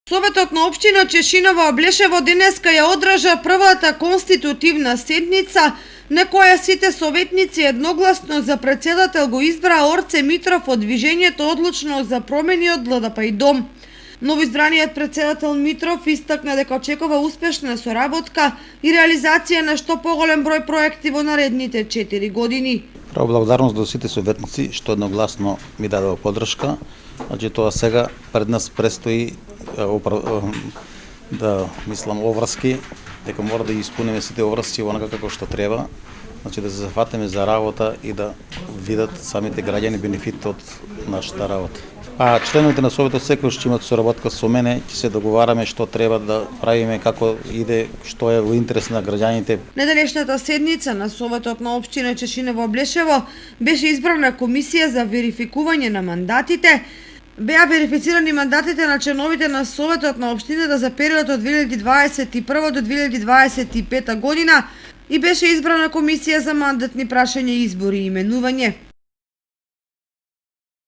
Советот на општина Чешиново Облешево денеска ја одржа првата конститутивна седница на која сите советници едногласно за председател го избраа Орце Митров од Движењето одлучно за промени од ЛДП Дом. Новоизбраниот председател Митров истакна дека очекува успешна соработка и реализација на што поголем број проекти во наредните 4 години. Право благодарност до сите советници што едногласно ми дадоа поддршка. Значи тоа сега пред нас престои да мислам обврски, дека мора да испуниме сите обврски онака како што треба, значи да се зафатиме за работа и да видат самите граѓани бенефит од нашата работа. А членовите на Советот секој ќе имат соработка со мене, ќе се договараме што треба да правиме, како иде, што е во интерес на граѓаните. Неделешната седница на Советот на општина Чешиново Облешево беше избрана комисија за верификување на мандатите. Беа верифицирани мандатите на членовите на Советот на општината за период од 2021 до 2025 година и беше избрана комисија за мандатни прашања, избори и именување.